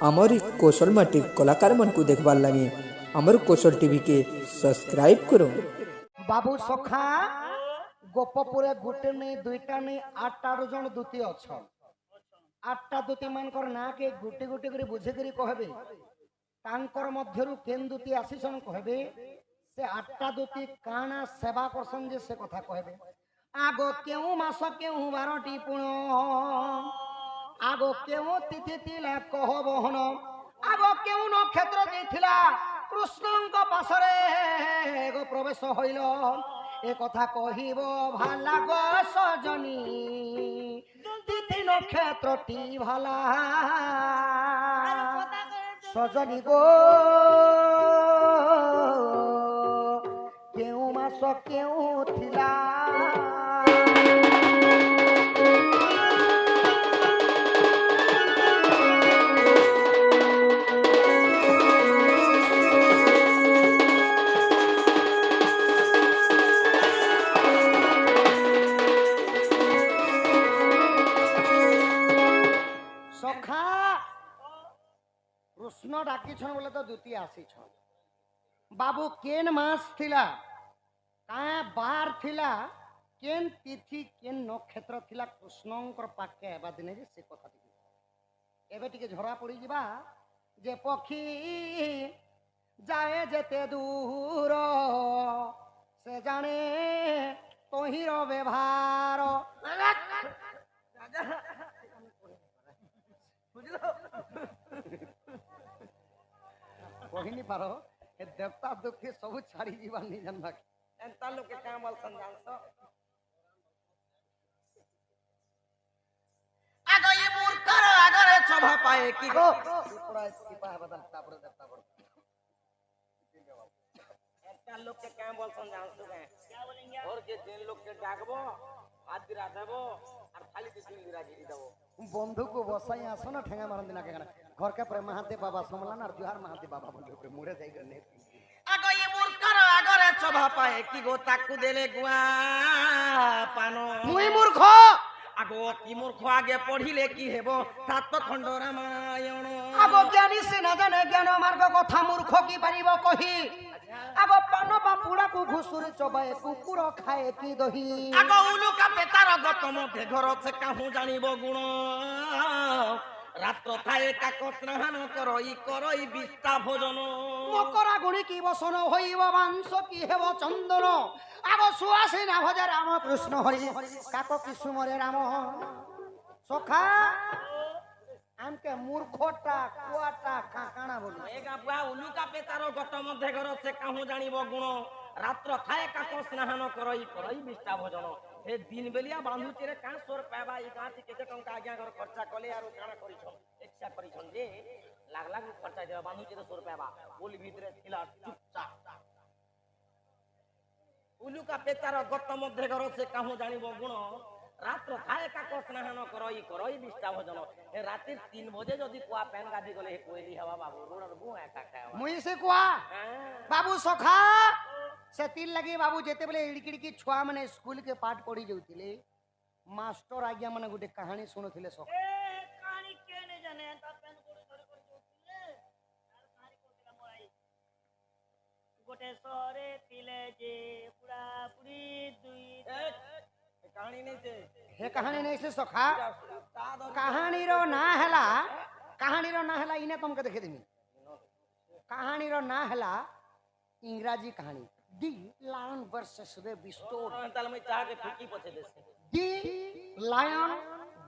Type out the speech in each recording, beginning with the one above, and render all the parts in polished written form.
आमर कौशल माटिर कलाकार मन को देखबार लगे आमर कौशल टीवी के सब्सक्राइब करो। बाबू सखा गोपपुरे गुटे नहीं दुईटा नहीं 8 जन दूती अच्छा 8टा दूती मानकर ना के गुटी गुटी कर बुझे करी कहबे तांकर मध्यरु केन दूती आसीसन कहबे से 8टा दूती काना सेवा करसन जे से कथा कहबे आगो केउ मास केउ 12टी पुण आगो केउ तिथि तिला कह बहन आगो केउ नक्षत्र देथिला कृष्णंक पासरे गो प्रवेश हईल ए कथा कहिब भाला गो सजनी तिथि नक्षत्रटी भाला सजनी गो केउ मास केउ थिला कृष्ण डाकी छन बोले तो द्वितीय आसी छन बाबू केन मास थिला का बार थिला केन तिथि केन नक्षत्र थिला कृष्णंकर पाके बा दिने जे से कथा टिके एबे टिके झरा पड़ी जिबा जे पक्षी जाए जेते दूर से जाने तोहिर व्यवहार कहिनी पारो ए देवता दुखी सब छाड़ी जीवा नहीं जानबा एंता लोग के काम वाल संजान सो आगो ये मूर्खर आगरे शोभा पाए की गो टुकड़ा इसकी पाए बदल तापर देवता पर एंता लोग के काम वाल संजान सो गए क्या बोलेंगे और जे दिन लोग के डाकबो हाथ गिरा देबो और खाली दिन गिरा गिरी देबो बंधु को बसाई आसो ना ठेंगा मारन दिना के घर के पर महादेव बाबा सोमलान और जुहार महादेव बाबा बंधु के मुड़े जाई गने आगो ये मूर्खर आगरे शोभा पाए की गो ताकू देले गुआ पानो मुई मूर्ख आगो की मूर्ख आगे पढ़िले की हेबो सात खंड रामायण आगो ज्ञानी से न जाने ज्ञान मार्ग कथा मूर्ख की परिबो कही आगो पानो बापुड़ा को घुसुर चबाए कुकुर खाए की दही आगो उलु का पेतार गतम दे घर से काहू जानिबो गुण रात्र थाए का कस्नाहान करई बिस्ता भोजन मकरा गुणी की बसन होइब मांस की हेब चंदन आगो सुआसी ना भजे राम कृष्ण हरि काको किसुमरे राम सखा आमके मूर्खटा कुआटा काकाना बोली एगा बुआ उलु का पेतारो गत मध्य घर से काहू जानिबो गुण रात्र थाए का कस्नाहान करई बिस्ता भोजन ए दिन बेलिया बांधु तेरे कान सोर पाबा ई गांठी के टंका आज्ञा घर खर्चा कले आरो काना करिछन इच्छा करिछन जे लाख लाख खर्चा देबा बांधु तेरे सोर पाबा बोली भीतरे थिला चुपचाप उलु का पेतार गत मध्य घर से काहू जानिबो गुण रात्र खाए का कस्नाहान करई बिस्ता भोजन ए राति 3 बजे जदी कुआ पेन गादी गले कोइली हवा बाबू रोडर गु एका खाए मुई से कुआ बाबू सखा से तिल लगी बाबू जेते बेले इड़किड़की छुआ माने स्कूल के पाठ पढ़ी जाउतिले मास्टर आज्ञा माने गुटे कहानी सुनथिले सख कहानी के ने जाने ता पेन कोड़ी धरि कोड़ी जाउतिले आर कहानी कोतिला मोराई गोटे सरे तिले जे पूरा पूरी दुई कहानी नहीं से सखा कहानी रो ना हैला इने तुमके देखे देमी कहानी रो ना हैला इंग्राजी कहानी दी लायन वर्सेस द बिस्टोरी ताल में चाह के फुकी पछे देसे दी लायन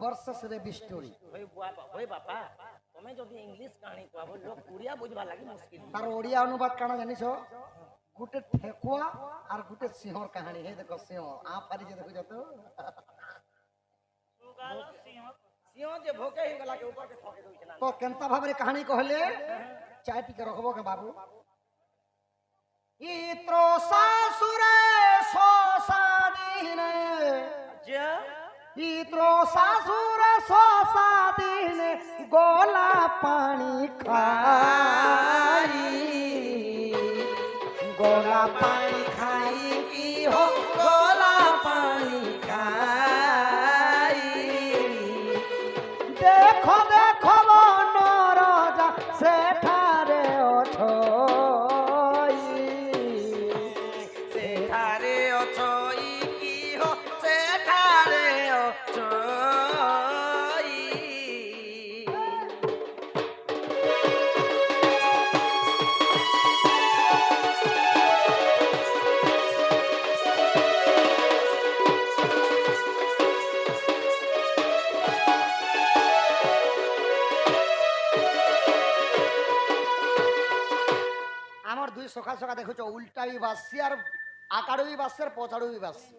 वर्सेस द बिस्टोरी होय बापा तमे जदी इंग्लिश कहानी कहबो लोग उड़िया बुझबा लागि मुश्किल तार ओडिया अनुवाद काना जानिछो गुटे ठेकुआ और गुटे सिंहर कहानी है देखो सिंह आ फारी जे देखो जतो सुगाल सिंह जे भोके ही गला के ऊपर के ठोके दोइ छना तो केनता भाबरे कहानी कहले चाय पी के रखबो के बाबू इत्रो सासुरे सोसादीन जे इत्रो सासुरे सोसादीन गोला पानी खाई गोला पानी खाई की हो गोला पानी खाई देखो देखो वो राजा তুই সকাল সকাল দেখুছ উল্টা বি বাসি আর আকাড়ু বি বাসি আর পচাড়ু বি বাসি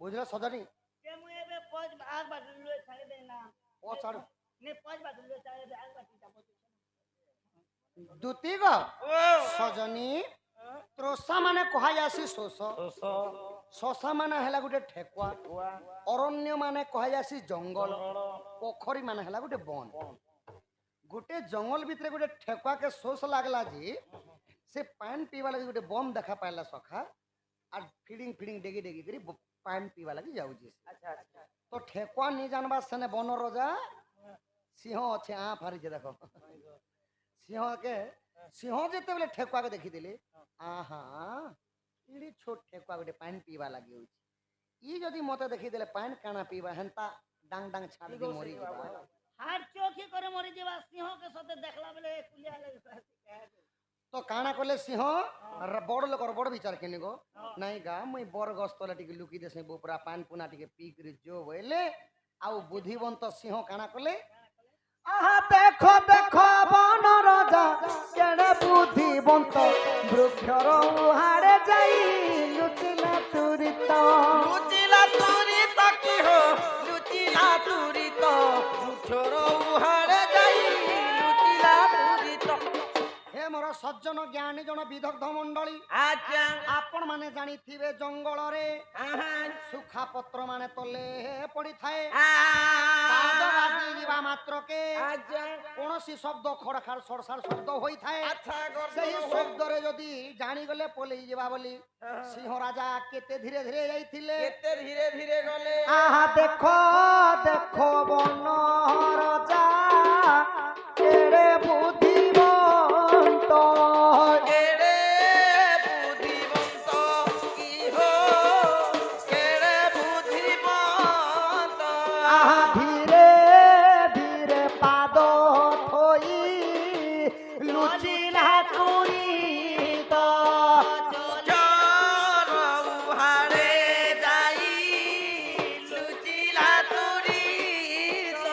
বুঝলে সজনী কে মু এবে পজ আগ বাটু লয়ে ছাড়ে দে না পচাড়ু নে পজ বাটু লয়ে ছাড়ে দে আগ বাটু যাবো দুতি গো সজনী ত্রষা মানে কুহাযাসি শোষ শশা মানে হেলা গোটে ঠেকুয়া অরণ্য মানে কুহাযাসি জঙ্গল পোখରୀ মানে হেলা গোটে বন গোটে জঙ্গল ভিতরে গোটে ঠেকুয়াকে শୋଷ লাগলা যে সে পান পিଇବା লাগি গোটে বম দেখা পাইলা সখা আর ফিডিং ফিডিং ডেগি ডেগি করে পান পিଇବା লাগি যাଉଛି তো ঠেকুয়া নি জানবা সেনে বন রজা সিংহ আছে আ ফারিছে দেখো সিংহকে সিংহ যেତେବେଳେ ঠেকুଆকে ଦେଖିଥିଲେ আহা ইড়ি ছোট ঠেকুয়া গোটে পান পিଇବା লাগি হଉଛି ই যদি মতে ଦେଖିଦେଲେ পান কানা পিଇବା হেন্তা ডাং ডাং ছাড়ি দি মরি ଯିବା হার চোখে করে মরি যাবা সিংহ के সাথে দেখলা বলে কুলিয়া লাগে তো কানা কলে সিংহ বড় লোকর বড় বিচার কেনে গো নাই গা মুই বর গস্তলে টিকে লুকি দেছে বুপরা পান পুনা টিকে পি করে জো বইলে আউ বুদ্ধিবন্ত সিংহ কানা কলে আহা দেখো দেখো বন রাজা কেড়ে বুদ্ধিবন্ত বৃক্ষর হাড়ে যাই লুচিলা তুরিত কি হো লুচিলা তুরিত বৃক্ষর হাড়ে যাই লুচিলা তুরিত হে মোর সজ্জন জ্ঞানী জন বিদগ্ধ মণ্ডলী আচ্ছা আপন মানে জানিথিবে জঙ্গলরে সুখা পত্র মানে তলে পড়ি থাকে পাদ লাগি ଯିବା ମାତ୍ରକେ କୌଣସି ଶବ୍ଦ ଖଡଖାଡ ସଡସାଡ ଶବ୍ଦ ହୋଇଥାଏ ସେହି ଶବ୍ଦରେ ଯଦି ଜାଣିଗଲେ ପଲେଇ ଯିବା ବୋଲି ସିଂହ ରାଜା କେତେ ଧୀରେ ଧୀରେ ଯାଇଥିଲେ କେତେ ଧୀରେ ଧୀରେ ଗଲେ ଆହା ଦେଖ ଦେଖ ବନ ରାଜା କେଡ଼େ ବୁଦ୍ଧିବନ୍ତ କେଡ଼େ ବୁଦ୍ଧିବନ୍ତ କି ହୋ କେଡ଼େ ବୁଦ୍ଧିବନ୍ତ আহা ধীরে ধীরে পাদ থই লুচিলা তুরিত চর উহাড়ে যাই লুচিলা তুরিত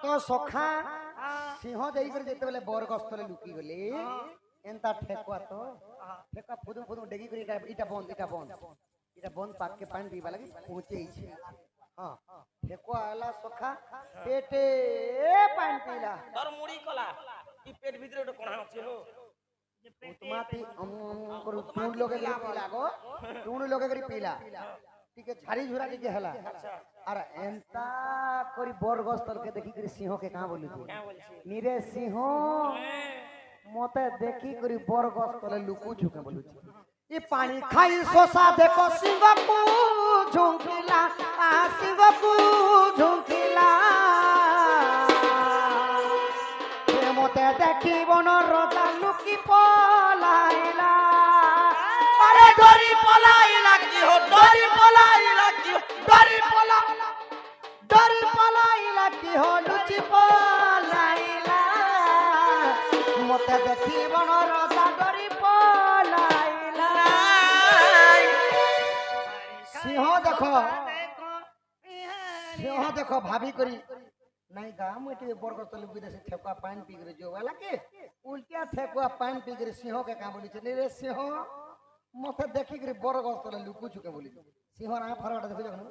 তো সখা সিংহ যাইকরি যেতেবেলে বরগস্তরে লুকি গলে এন্তা ঠেকুয়া তো ঠেকুয়া ফুদু ফুদু ডেগি করি এটা বন্ধ পাককে পানি পিবা লাগি পৌঁছেইছে হ্যাঁ ঠেকুয়া আলা সখা পেটে পানি পিলা তোর মুড়ি কলা কি পেট ভিতরে ওটা কোনা আছে হো তোমাতি কରୁ টুণ লগে କରି ପିଲା ଗो ଟୁଣ ଲগে କରି ପିଲା ଟିକେ ଝାରି ଝୁରା ଟିକେ ହେଲା ଆର ଏନ୍ତା କରି ବରଗସ୍ତଲକେ ଦେଖି କରି ସିଂହ କେ କାଁ ବୋଲୁଛୁ ନିରେ ସିଂହ ମତେ ଦେଖି କରି ବରଗସ୍ତଲେ ଲୁକୁଛୁ କେ ବୋଲୁଛୁ ଇ ପାଣି ଖାଇ ଶୋଷା ଦେଖ ସିଂହକୁ ଝୁଙ୍କିଲା ସିଂହକୁ ଝୁଙ୍କିଲା মতে দেখি বন রজা লুকি পলাইলা আরে ডরি পলাইলা কি হো ডরি পলাইলা কি হো ডরি পলাইলা কি হো লুচি পলাইলা মতে দেখি বন রজা ডরি পলাইলা সিংহ দেখো ভাবি করি নাই গা মুই টিকে বরগস্ত লুকি দেছে ঠেকুয়া পানি পি করে जो वाला के उल्टिया ठेकुआ पानी पी करे सिंह के का बोली रे सिंह मथे देखि करे बरगस्त लुकु चुके बोली सिंह आ फरवाटा देखो जखन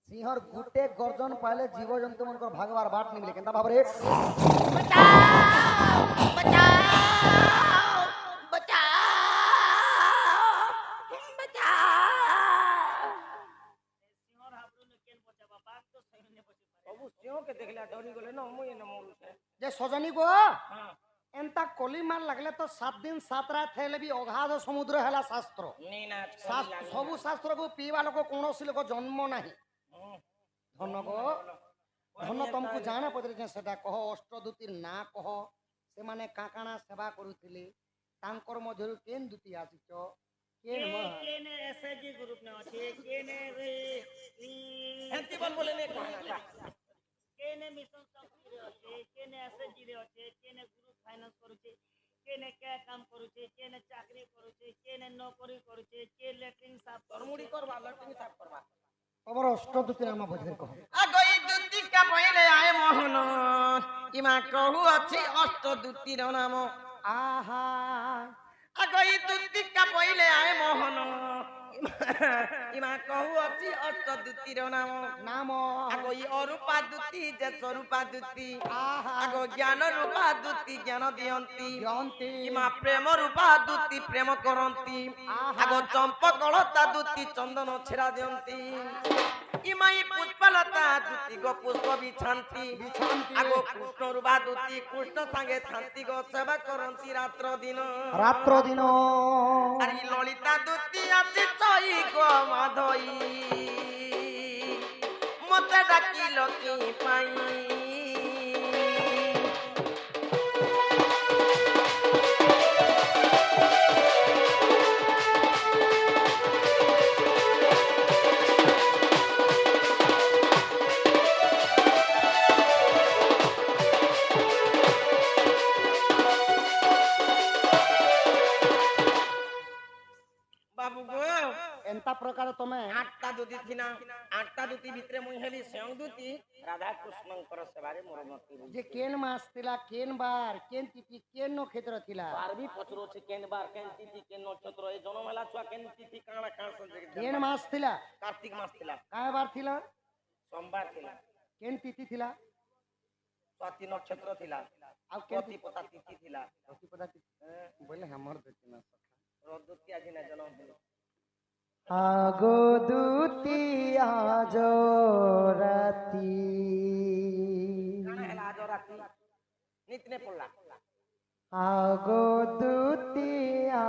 सिंहर गुटे गर्जन पाले जीव जंतु मन को भागवार बाट निमिले केनता भाबरे जे सजनी गो एंता कोली मार लगले तो 7 दिन 7 रात हेले भी अगाध समुद्र हेला शास्त्र सबु शास्त्र को पीवा लोक कोनोसी लोक जन्म नाही धन गो धन तुमको जाना पदरे जे सेटा कह अष्टदूती ना कह से माने काकाना सेवा करूथिले तांकर मध्यरु केन दूती आसीच केने एसएजी ग्रुप ने अछि केने एंती बोले ने केने मिशन शक्ति रे अछि केने एसएजी रे अछि केने ग्रुप फाइनेंस करूचे केने क्या काम करूचे केने चाकरी करूचे केने नौकरी करूचे के लेटरिंग साफ मुड़ी करवा लटिंग साफ करवा तमर अष्टदूती नाम बुझे कह गई दूती का पहले आए मोहन इमा कहू अछि अष्टदूती रो नाम আহা আগই দুতিকা বইলে আয় মোহন ইমা কহু অছি অষ্ট দুতির নাম নাম আগই অরূপা দুতি যে স্বরূপা দুতি আহা আগ জ্ঞান রূপা দুতি জ্ঞান দিয়ন্তি জয়ন্তী ইমা প্রেম রূপা দুতি প্রেম করন্তি আহা। আগ চম্পকলতা দুতি চন্দন ছেড়া দিয়ন্তি ইমাই পুষ্পলতা দুতি গো পুষ্প বিছান্তি বিছান্তি আগ কৃষ্ণ রূপা দুতি কৃষ্ণ সাঙ্গে থান্তি গো সেবা করন্তি রাত্র দিন রাত্র দিন আর এই ললিতা দুতি আছে চই গো মাধই মতে ডাকিল কি পাই বাবু গো এন্তা প্রকার তুমি আটটা দুতি থিনা আটটা দুতি ভিতরে মুই হেলি স্বয়ং দুতি রাধা কৃষ্ণଙ୍କର সেবাରେ ମୋର ମତି যে কেন মাস ଥିଲା কেন বার কেন তিথি কেন নক্ষত্র ଥିଲା বার ବି ପଚରୁଛି କେନ୍ ବାର କେନ୍ ତିଥି କେନ୍ ନକ୍ଷତ୍ର ଏ ଜନ୍ମ ହେଲା ଛୁଆ କେନ୍ ତିଥି କାଣା କାଣା কেন মাস ଥିଲା କାର୍ତ୍ତିକ ମାସ ଥିଲା କାଏ বার ଥିଲା ସୋମବାର ଥିଲା কেন ତିଥି ଥିଲା ସ୍ୱାତି ନକ୍ଷତ୍ର ଥିଲା ଆଉ କେନ ପ୍ରତିପଦା ତିଥି ଥିଲା ପ୍ରତିପଦା ତିଥି ବୋଲେ हमर ତିଥି ନା ରଦୁତି ଆଜି ନା ଜନ୍ମ ହେଲା আগো দুতিয়া রাতি କାଣା ହେଲା ଆଜ ରାତି ନିତନେ ପଡଲା আগো দুতিয়া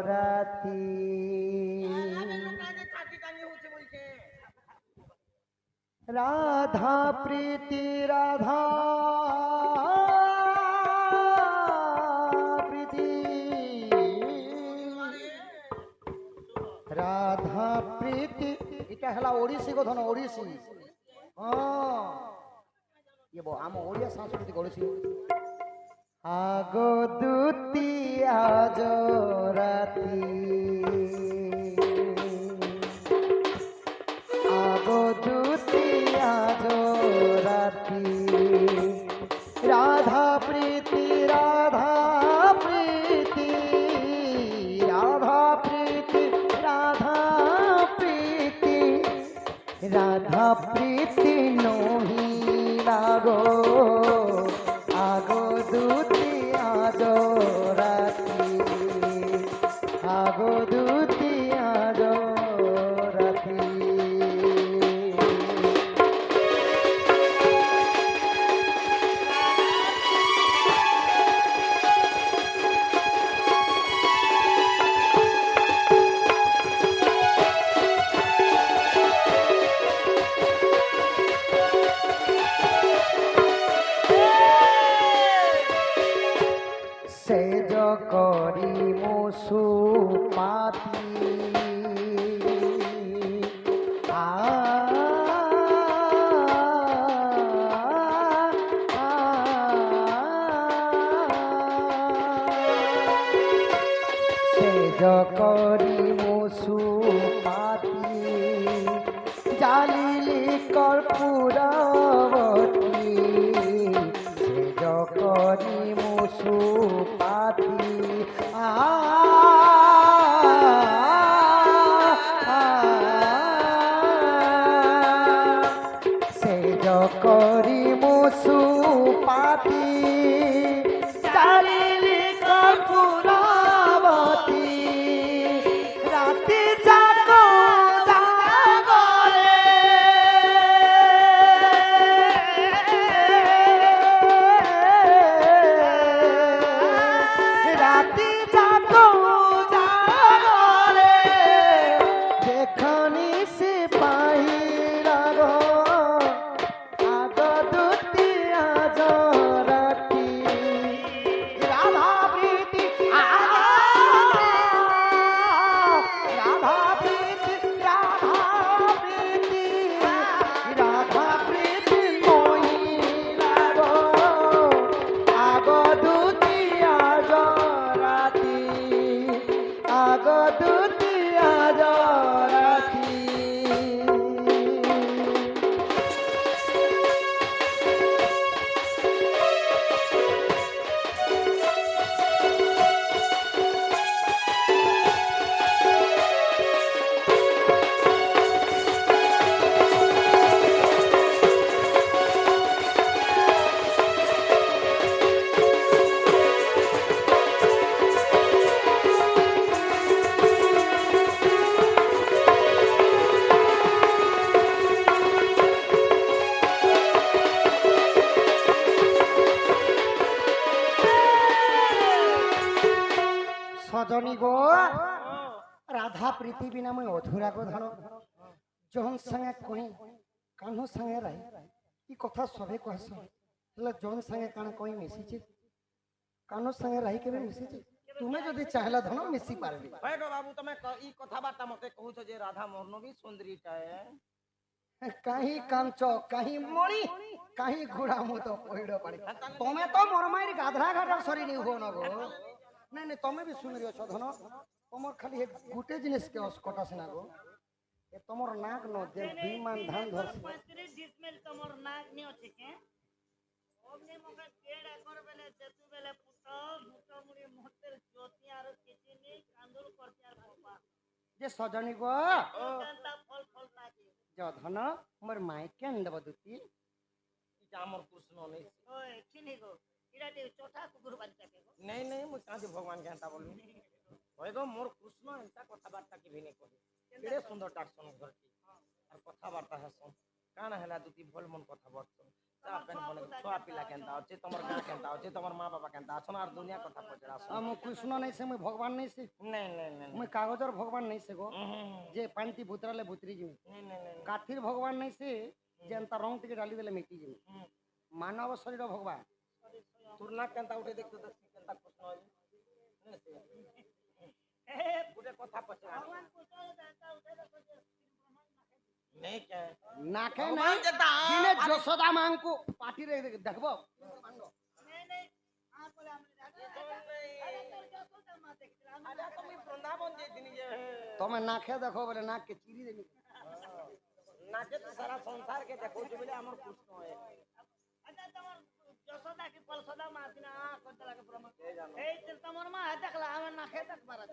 রাতি ଛାତି ଟାଙ୍ଗି ହଉଛି ବୋଲଛେ রাধা প্রীতি রাধা প্রীতি রাধা প্রীতি এটা হলা ওড়িশি কথন ওড়িশি হ্যাঁ ইয়ে আম ওড়িয়া সাংস্কৃতিক ওড়িশি আগো দুতিয়া রাতি আগো দুতিয়া রাতি রাধা প্রীতি রাধা প্রীতি রাধা প্রীতি রাধা প্রীতি রাধা প্রীতি নহি লাগো আগো দুতিয়া রাতি আগো দুতিয়া রাতি সেজ করি মুসু পাতি সেজ করি মুসু পাতি জালিলি কর্পূরবতী সেজ করি মুসু পাতি সেজ করি মুসু পাতি জালিলি কর্পূরবতী রাতি জাগো জাগরে রাতি জাগো জাগরে দেখনি সে পাহিলা গো আগ দুতিয়া রাতি রাধা প্রীতি রাধা প্রীতি রাধা প্রীতি রাধা প্রীতি মহিলা গো আগ দুতিয়া রাতি আগ দুতিয়া রাতি সজনী গো রাধা প্রীতি বিনা মই অধুরা গো ধন জহন সঙ্গে কই কাহ্ন সঙ্গে রাই ই কথা সবে কহস হলে জহন সঙ্গে কাণ কই মিশিছে কাহ্ন সঙ্গে রাই কেবে মিশিছে তুমি যদি চাহিলা ধন মিশি পারবি ভাই গো বাবু তুমি ই কথাবার্তা মতে কହୁଛ যে রাধা মোর নবী সুন্দরীটাଏ কাহি কাঞ্চ কাহি মণি কাহি ঘোড়া মতো পইড় পাড়ি তুমি তো মোর মাইর গাধরা ঘাটার সরি নি হো না গো নাই নাই তুমি বি সুন্দরী অছ ধন তোমার খালি গুটে জিনিস কে অস্কটা সিনা গো এ তোমার নাক ন যে বিমান ধান ধরছি 35 ডিসমেল তোমার নাক নি আছে কে ওমনি মকে কেড একর বেলে যেতু বেলে পুটো মুটো মুড়ি মোহতের জ্যোতি আর কিছু নি কান্দুল করতে আর বাবা যে সজনী গো কান্তা ফল ফল নাকি য ধন মোর মাই কেন দেব দুতি এটা আমার কৃষ্ণ নেই ওই চিনি গো ইরা তে চোটা কুকুর বানি থাকে গো নেই নেই মুই কাঁচি ভগবান কে হেন্তা বলবি ভাই গো মোর কৃষ্ণ এন্তা কথাবার্তা কি ভিনে কহি কেড়ে সুন্দর ডাকছন ঘরটি আর কথাবার্তা হেসন কাণ হেলা দুটি ভল মন কথা বলছন চা পেন বলে ছোয়া পিলা কেনতা আছে তোমার গাঁ কেনতা আছে তোমার মা বাবা কেনতা আছন আর দুনিয়া কথা পচড়াছ আমি কৃষ্ণ নাই সে মুই ভগবান নাই সে নেই নেই নেই মুই কাগজর ভগবান নাই সে গো নেই যে পান্তি ভুতরালে ভুতরি জিমি নেই নেই কাঠির ভগবান নাই সে যে তা রং থেকে ডালি দেলে মিটি জিমি মানব শরীর ভগবান তোর নাক কেনতা উঠে দেখতে দেখছি কেনতা কৃষ্ণ হয় গুটে কথা পচড়া ভগবান পুটো দাতা উঠে দেখো যে নেই কে নাকে নাই ভগবান যেটা দিনে যশোদা মাংকু পাটিরে দেখবো নেই নেই আ বলে আমি আরে তোর যশোদা মা দেখছিলাম আরে তুমি বৃন্দাবন যে দিন যে তুমি নাকে দেখো বলে নাককে চিরি দেবি নাকে তো সারা সংসার के देखो जो बोले हमर कृष्ण है আচ্ছা তোমার যশোদা কি পলসদা মা দিনা আ করতে লাগে ব্রহ্ম এই তো তোমার মা দেখলা আমার নাকে দেখ মারা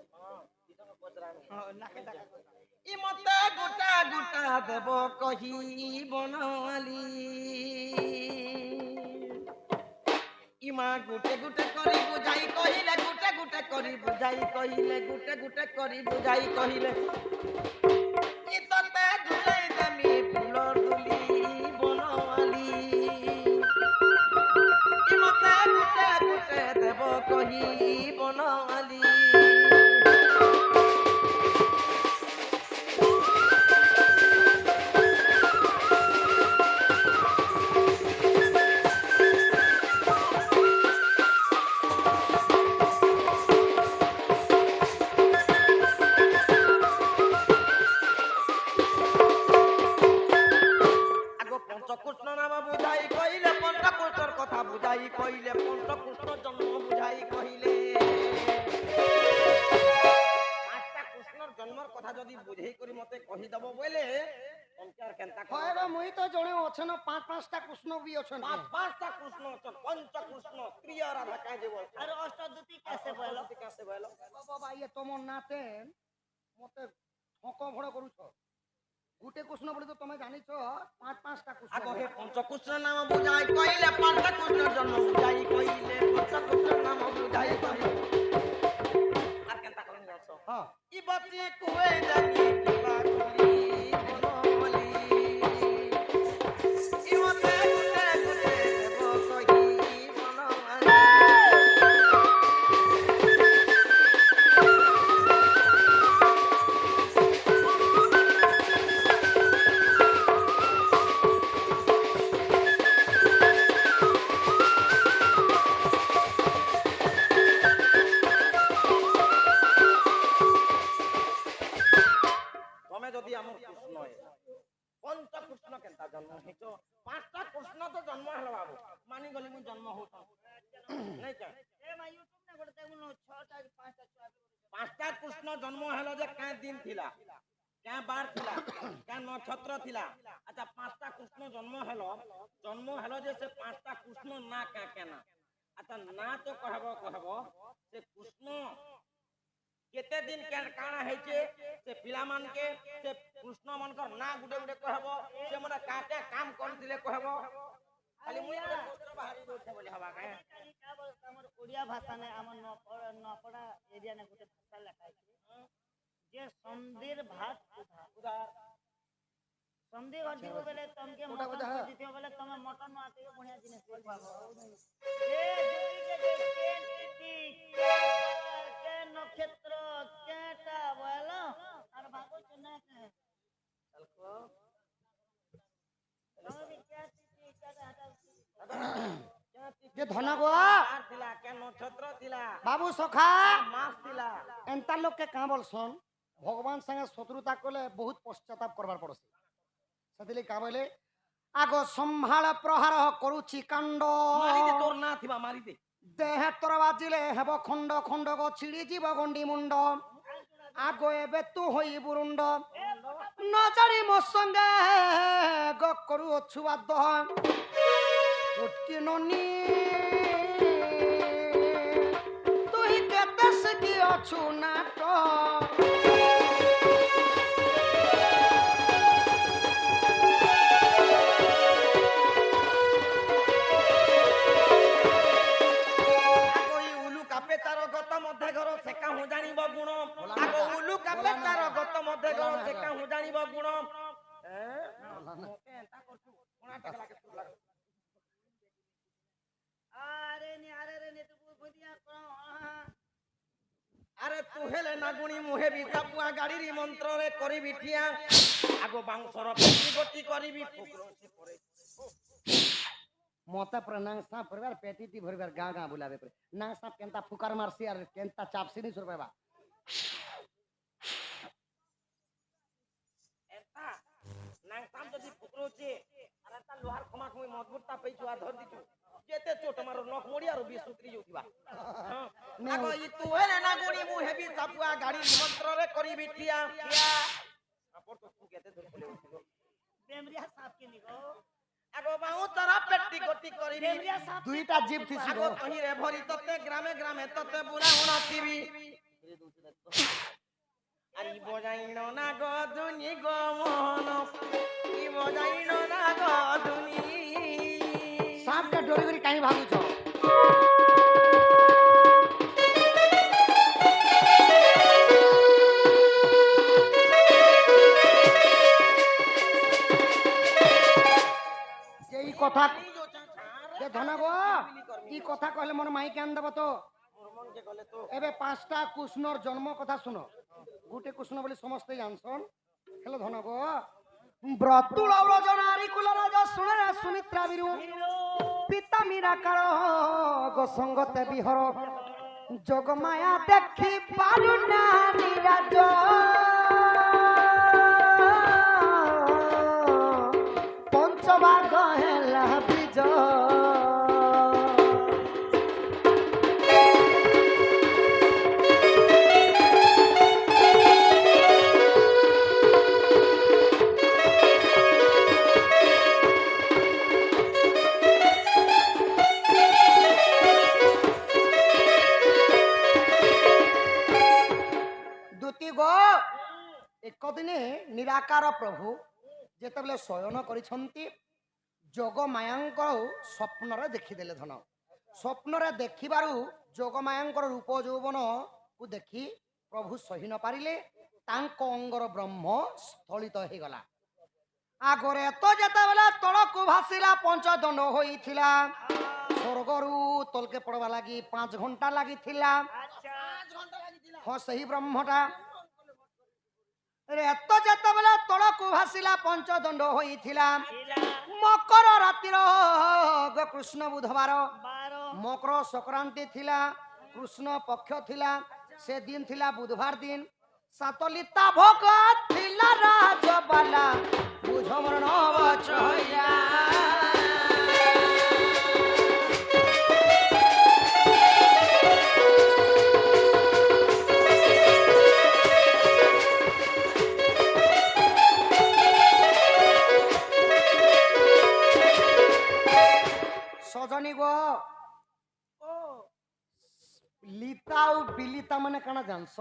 ইতকে পচরামি নাকে দেখ ই মতে গোটা গোটা দেব কহি বনওয়ালি ইমা গুটে গুটে করি বুঝাই কহিলে গুটে গুটে করি বুঝাই কহিলে গুটে গুটে করি বুঝাই কহিলে ই ততে ঝুলাই দামি ফুলর দুলি বনওয়ালি ই মতে গুটে গুটে দেব কহি বনওয়ালি আগো পঞ্চকৃষ্ণ নাম বুঝাই কইলে পঞ্চকৃষ্ণর কথা বুঝাই কইলে পঞ্চকৃষ্ণ জন্ম বুঝাই কইলে পাঁচটা কৃষ্ণর জন্মর কথা যদি বুঝাই করি মতে কহি দেব বলে পঞ্চার কেনতা হয় রে মুই তো জনে অছেন পাঁচ পাঁচটা কৃষ্ণ বি অছেন পাঁচটা কৃষ্ণ পঞ্চকৃষ্ণ প্রিয় রাধা কাজে বল আর অষ্টদূতি কেসে বলো কাছে বলো বাবা ইয়ে তোমার নাতেন মতে ঠক ভড় করুছ গুটে কৃষ্ণ বলে তো তুমি জানিছ পাঁচ পাঁচটা কৃষ্ণ আগো হে পঞ্চকৃষ্ণ নাম বুঝাই কইলে পাঁচটা কৃষ্ণর জন্ম বুঝাই কইলে পঞ্চকৃষ্ণর নাম বুঝাই কইলে আর কেনতা কইন যাচ্ছ হ্যাঁ ই বাতি কুয়ে জানি কিবা করি বনমালি ই মতে গুটে গুটে দেব কহি বনমালি তুমি যদি আমার কৃষ্ণ পঞ্চকৃষ্ণ কেনতা জন্ম হইছ পাঁচটা কৃষ্ণ তো জন্ম হলো বাবু মানি গলি মু জন্ম হউছ নাই কে এ মা ইউটিউব না করতে গুলো 6টা 5টা 6 পাঁচটা কৃষ্ণ জন্ম হলো যে কে দিন থিলা কে বার থিলা কে নক্ষত্র থিলা আচ্ছা পাঁচটা কৃষ্ণ জন্ম হলো যে সে পাঁচটা কৃষ্ণ না কে কেনা আচ্ছা না তো কহব সে কৃষ্ণ কেতে দিন কাଣା হয়েছে সে পিলা মানকে সে কৃষ্ণ মানকর না গুটে গুটে কহব সে মানে কাকে কাম করছিলে কহব খালি মুই একটা পুত্র বাহারি দউছে বলি হবা কে খালি কা বল আমার ওড়িয়া ভাষা নে আমার নপড়া এরিয়া নে গোটে ভাষা লেখা আছে যে সন্ধির ভাত উদার সন্ধি ঘটিব বেলে তমকে মটন দিতে বেলে তুমি মটন আতে বঢ়িয়া জিনিস পাবো এ দুটি যে কেন নক্ষত্র যে ধন গো বার থিলা কে নক্ষত্র থিলা বাবু সখা মাস থিলা এন্তা লোককে কাঁ বলছন ভগবান সঙ্গে শত্রুতা করলে বহুত পশ্চাতাপ করবার পড়ছে সেদিলে কা বলে আগ সম্ভাଳ প্রহার করুছি কাণ্ড মারি দে তোর না থিবা মারি দে দেহে তোর বাজিলে হেব খণ্ড খণ্ড গো ছিড়ি যাব গন্ডি মুন্ড আগ এবে তু হই বুরুন্ড ন জানি মো সঙ্গে গ করু অছু বাদ উটকি ননি তুই কেতে শিখি অছু নাট তার গত মধ্যে ঘর সেকা হু জানিব গুণ আগ উলু কাপে তার গত মধ্যে ঘর সেকা হু জানিব গুণ এন্তা করছু কোনা টাকা লাগে তুই লাগ আরে নে তো বুঝিয়া কোন আরে তু হেলে না গুণী মুহে বিজাপুয়া গাড়ির মন্ত্রে করিবি ঠিয়া আগ বাংশর পেটি গতি করিবি ফুকরছি পরে মতে পরে নাংসা পরিবার পেটিটি ভরিবার গাঁ গাঁ বুলাবে পরে নাংসা কেনতা ফুকার মারছি আর কেনতা চাপসি নি সুরবাবা এন্তা নাংসাম যদি ফুকরছি আর এন্তা লোহার খমা খমি মজবুতটা পেইছু আর ধর দিছু যেতে চোট মারো নখ মড়ি আর বিষ উতরি যাউতিবা আগ ই তু হেলে না গুণী মুহে বিজাপুয়া গাড়ির মন্ত্রে করিবি ঠিয়া আপর তো তু কেতে ধরলে উঠিলো বেমরিয়া সাপ কে নিগো আগ বাউ তারা পেটি গতি করিবি বেমরিয়া সাপ দুইটা জিপ থিছি আগ গো কহিরে ভরি ততে গ্রামে গ্রামে ততে বুড়া উনাতিবি আর ই বজাইন না গদুনি গো মোহন ই বজাইন না গদুনি সাপটা ডরি গরি কাই ভাগুছ এই কথা যে ধন গো কি কথা কইলে মন মাই কেন দেব তো মনকে গলে তো এবে পাঁচটা কৃষ্ণর জন্ম কথা শুনো গুটে কৃষ্ণ বলে সমস্ত জানছন হেলো ধন গো ব্রতুল অরজনারি কুল রাজা শুনে সুমিত্রা বিরু পিতা মীরা কার গো সঙ্গতে বিহর যোগ মায়া দেখি পালু না নিরাজ পঞ্চভাগ হেলা বিজ একদিনে নিরাকার প্রভু যেতবেলে শয়ন করিছন্তি যোগ মায়াঙ্কর স্বপ্নরে দেখিদেলে ধন স্বপ্নরে দেখিবারু যোগ মায়াঙ্কর রূপ যৌবন কু দেখি প্রভু সহি ন পারিলে তাঙ্ক অঙ্গর ব্রহ্ম স্থলিত হইগলা আগরে তো যেতবেলে তলকু ভাসিলা পঞ্চদণ্ড হইছিলা স্বর্গরু তলকে পড়বা লাগি 5 ঘন্টা লাগিছিলা আচ্ছা ହଁ ସେହି ବ୍ରହ୍ମଟା ଏତ ଯେତେବେଳେ ତଳକୁ ଭାସିଲା ପଞ୍ଚଦଣ୍ଡ ହୋଇଥିଲା ମକର ରାତିର କୃଷ୍ଣ ବୁଧବାର ମକର ସଂକ୍ରାନ୍ତି ଥିଲା କୃଷ୍ଣ ପକ୍ଷ ଥିଲା ସେ ଦିନ ଥିଲା ବୁଧବାର ଦିନ ସାତଲିତା ଭୋଗ ଥିଲା ରାଜବାଲା ବୁଝ ମରଣ ବଚୟା সজনী গো ও লিতা ও বিলিতা মানে কানা জানছ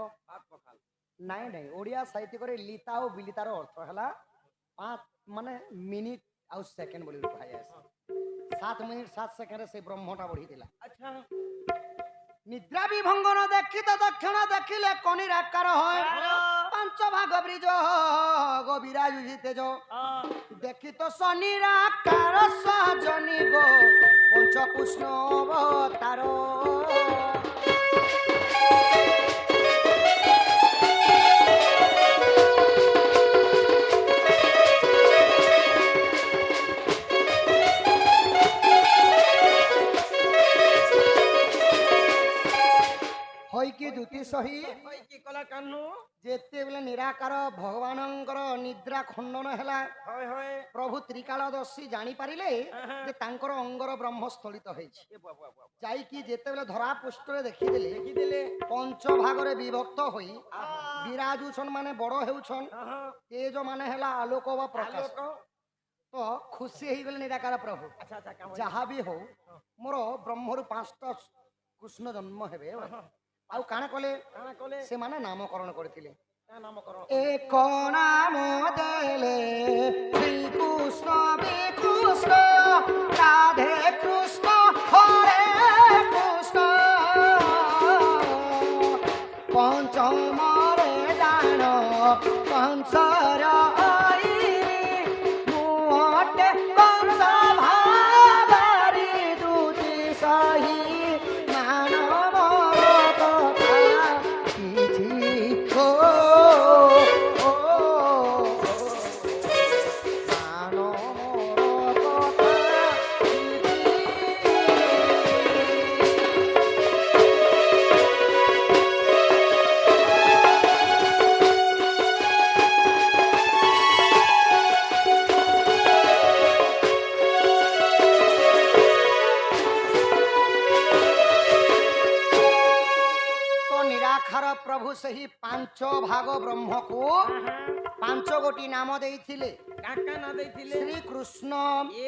নাই নাই ওড়িয়া সাহিত্য করে লিতা ও বিলিতার অর্থ হলা 5 মানে মিনিট আর সেকেন্ড বলি কুহা যায় 7 মিনিট 7 সেকেন্ডে সেই ব্রহ্মটা বঢ়ি দিলা আচ্ছা নিদ্রা বিভঙ্গন দেখিত দক্ষিণ দেখিলে কনির আকার হয় 5 ভাগ ব্রিজ গো বিরাজ তেজ দেখিত শনির আকার সজনী গো পঞ্চকৃষ্ণ অবতার ଦୁତି ସହି ওই কি কলা কানু ଯେତେବେଳେ ନିରାକାର ଭଗବାନଙ୍କର ନିଦ୍ରା ଖଣ୍ଡନ ହେଲା হয় হয় ପ୍ରଭୁ ତ୍ରିକାଳଦର୍ଶୀ ଜାଣିପାରିଲେ ଯେ ତାଙ୍କର ଅଙ୍ଗର ବ୍ରହ୍ମସ୍ଥଳିତ ହେଇଛି। এ বাবা বাবা ଯାଇକି ଯେତେବେଳେ ଧରା ପୃଷ୍ଠରେ ଦେଖିଦେଲେ দেখিদেলে ପଞ୍ଚ ଭାଗରେ ବିଭକ୍ତ ହୋଇ ବିରାଜୁଛନ୍ ମାନେ ବଡ ହେଉଛନ୍ ତେଜ ମାନେ ହେଲା ଆଲୋକ ବା ପ୍ରକାଶ। আলোক ତ ଖୁସି ହେଇଗଲେ ନିରାକାର ପ୍ରଭୁ আচ্ছা আচ্ছা কাম ଯାହା ବି ହଉ ମୋର ବ୍ରହ୍ମରୁ 5ଟା କୃଷ୍ଣ ଜନ୍ମ ହେବେ ଆଉ କାଣା କଲେ কানা কলে ସେମାନେ ନାମକରଣ କରିଥିଲେ। কা নামকরণ ଏକ ନାମ ଦେଲେ ଶ୍ରୀକୃଷ୍ଣ ବିକୃଷ୍ଣ ରାଧେ କୃଷ୍ଣ ହରେ କୃଷ୍ଣ ପଞ୍ଚମରେ ଜାଣ କଂସର ମୁହଟେ କଂସ ଭାବରି ଦୁତି ସହି ମାନବ କଥା କିଛି ଓ ନିରାକାର ପ୍ରଭୁ ସେହି 5 ଭାଗ ବ୍ରହ୍ମକୁ 5 ଗୋଟି ନାମ ଦେଇଥିଲେ। কাকা না দেইছিলে ଶ୍ରୀକୃଷ୍ଣ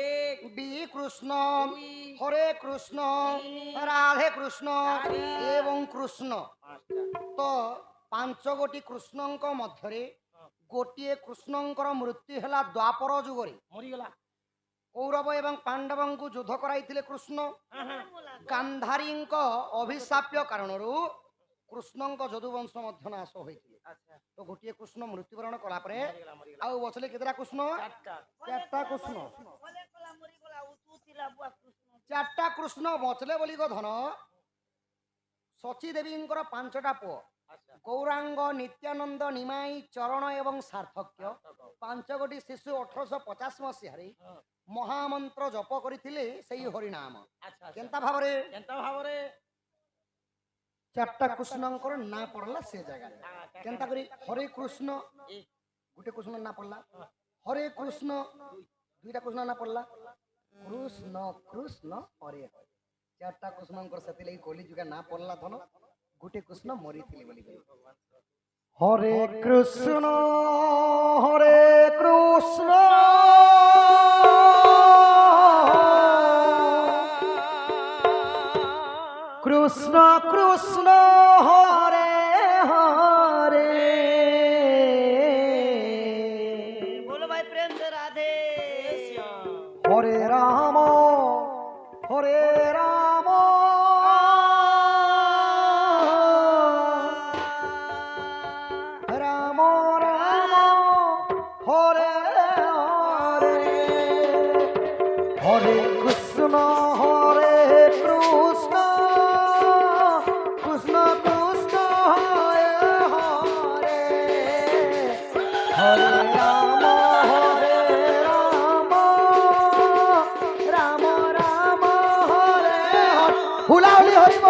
এক ବିକୃଷ୍ଣ ହରେ କୃଷ୍ଣ ରାଧେ କୃଷ୍ଣ ଏବଂ କୃଷ୍ଣ। ତ 5 ଗୋଟି କୃଷ୍ଣଙ୍କ ମଧ୍ୟରେ ଗୋଟିଏ କୃଷ୍ଣଙ୍କର ମୃତ୍ୟୁ ହେଲା ଦ୍ୱାପର ଯୁଗରେ। মরিগলা କୌରବ ଏବଂ ପାଣ୍ଡବଙ୍କୁ ଯୁଦ୍ଧ କରାଇଥିଲେ କୃଷ୍ଣ। ଗାନ୍ଧାରୀଙ୍କ ଅଭିଶାପ୍ୟ କାରଣରୁ କୃଷ୍ଣଙ୍କ ଯଦୁବଂଶ ମଧ୍ୟ ନାଶ ହୋଇଥିଲେ। আচ্ছা ତ ଗୋଟିଏ କୃଷ୍ଣ ମୃତ୍ୟୁବରଣ କଲା ପରେ ଆଉ ବସିଲେ କେତେଟା କୃଷ୍ଣ? চারটা 4ଟା କୃଷ୍ଣ। কলে কলা মরিগলা উতু তিলা বুয়া কৃষ্ণ 4টা কৃষ্ণ ବଞ୍ଚିଲେ ବୋଲି ଧନ ଶଚୀ ଦେବୀଙ୍କର 5ଟା ପୁଅ আচ্ছা ଗୌରାଙ୍ଗ ନିତ୍ୟାନନ୍ଦ ନିମାଇ ଚରଣ ଏବଂ ସାର୍ଥକ୍ୟ 5 ଗୋଟି ଶିଶୁ 1850 ମସିହାରେ ମହାମନ୍ତ୍ର ଜପ କରିଥିଲେ ସେଇ ହରିନାମ। আচ্ছা କେନ୍ତା ଭାବରେ কেনতা ভাবরে 4ଟା କୃଷ୍ଣଙ୍କର ନାଁ ପଡିଲା ସେ ଜାଗାରେ। କେନ୍ତା କରି ହରେ କୃଷ୍ଣ ଗୋଟେ କୃଷ୍ଣ ନାଁ ପଡିଲା, ହରେ କୃଷ୍ଣ 2ଟା କୃଷ୍ଣ ନାଁ ପଡିଲା, କୃଷ୍ଣ କୃଷ୍ଣ ହରେ ହରେ 4ଟା କୃଷ୍ଣଙ୍କର ସେଥିଲାଗି କଲି ଯୁଗା ନାଁ ପଡିଲା ଧନ ଗୋଟେ କୃଷ୍ଣ ମରିଥିଲେ ବୋଲି। ହରେ କୃଷ୍ଣ কৃষ্ণ কৃষ্ণ হরে হরে बोलो भाई प्रेम से राधे হরে রাম হরে রাম রাম রাম হরে হরে হরে কৃষ্ণ হরে কৃষ্ণ কৃষ্ণ কৃষ্ণ হরে হরে হরে রাম রাম রাম হরে হরে হুলাহুলি হরিব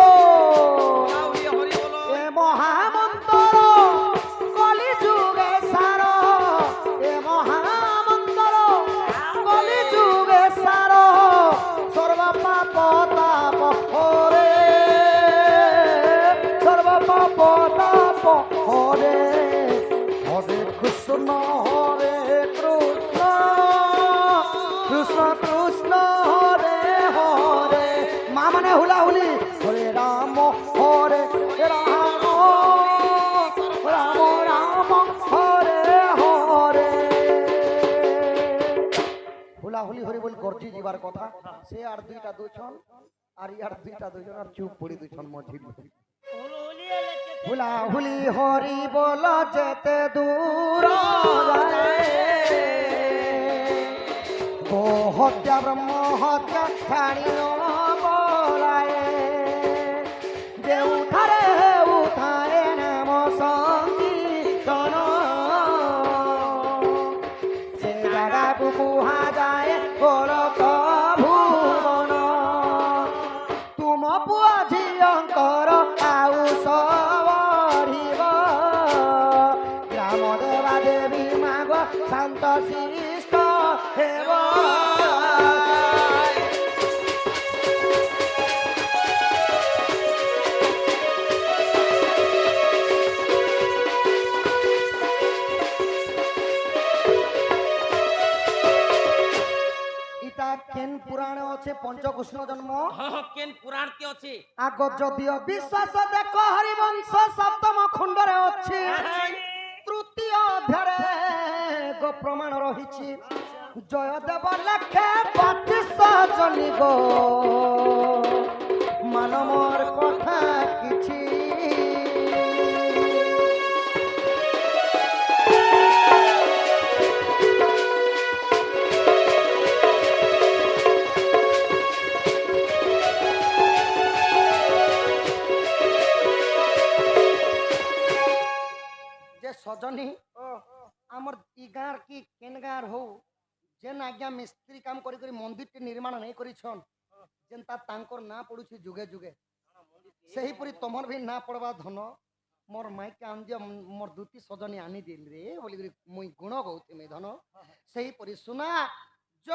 এ মহামন্ত্র কলি যুগে সার এ মহামন্ত্র কলি যুগে সার সর্ব পাপ তাপ হরে সর্ব পাপ তাপ হরে হরে কৃষ্ণ হরে কৃষ্ণ কৃষ্ণ কৃষ্ণ হরে হরে মা মানে হুলাহুলি হরে রাম রাম রাম হরে হরে হুলাহুলি হরি বলি গর্জি যাবার কথা সে আর 2টা দুছন আর ইয়ার 2টা দুজন আর চুপ পড়ি দুছন মঝি होलो होली ले के হুলাহুলি হরি বল যেতে দূর যায় গো হত্যা ব্রহ্ম হত্যা ছাড়িও বলায় যে উঠারে নাম সংকীর্তন সে জায়গাକୁ କୁହାଯାଏ ଗୋଲକ ଭୁବନ ତୁମ ପୁଅ ଝିଅଙ୍କର ଆଉ ସବ কৃষ্ণ জন্ম হ্যাঁ কেন পুরাণ কে আছে আগ যদিও বিশ্বাস দেখ হরিবংশ সপ্তম খণ্ডরে ଅଛି তৃতীয় অধ্যায়ে গো প্রমাণ রহিছি জয়দেব লেখে 25 জনি গো মানমর কথা কিছু যে সজনী আমার ই গাঁর কি কেন গাঁর হও যেন আজ্ঞা মিস্ত্রি কাম করি করি মন্দিরটি নির্মাণ নাই করিছন যেনতা তাঙ্কর না পড়ুছি যুগে যুগে সেইপরি তোমার ভি না পড়বা ধন মোর মাইকে আন দিও মোর দুতি সজনী আনি দিল রে বলি করি মুই গুণ কହୁଥିମି ধন সেইপরি শুনা জ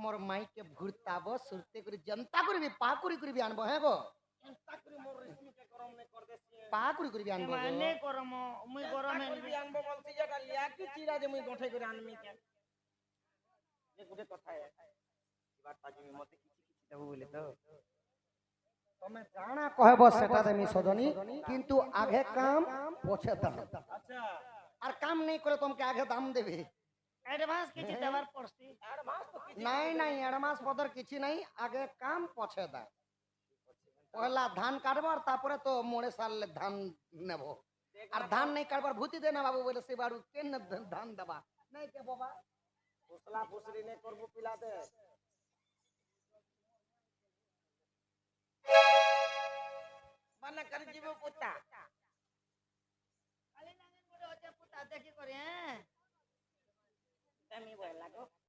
মোর মাইকে ভুরতাব সুরতে করি জনতা করিবি পা করি করিবি আনব হ্যাঁ গো চিন্তা করে মোর রেশমিকে গরম নে কর দেছি পা করি করিবি আনব গো। মানে গরম মুই গরম করবি আনবো বলছি যেটা লিয়াকি চিরা যে মুই গঠে করে আনমি কেন যে গুটে কথা এবার তাজিমি মতে কিছু কিছু দেব বলে তো তুমি জানা কহব সেটা দেমি সজনী কিন্তু আগে কাম পছে দাম আচ্ছা আর কাম নেই করে তোমাকে আগে দাম দেবে অ্যাডভান্স কিছু দেবার পড়ছি অ্যাডভান্স তো কিছু নাই নাই এডমাস পদর কিছু নাই আগে কাম পছে দাম পহলা ধান কাটবার তারপরে তো মোড়ে সারলে ধান নেব আর ধান নেই কাটবার ভূতি দে না বাবু বলে সে বাড়ু কেন ধান দেবা নাই কে বাবা ফুসলা ফুসলি নে করবো পিলাতে মানে করে জীব পুতা খালি নাঙ্গন করে হচ্ছে পুতা দেখি করে হ্যাঁ আমি বল লাগো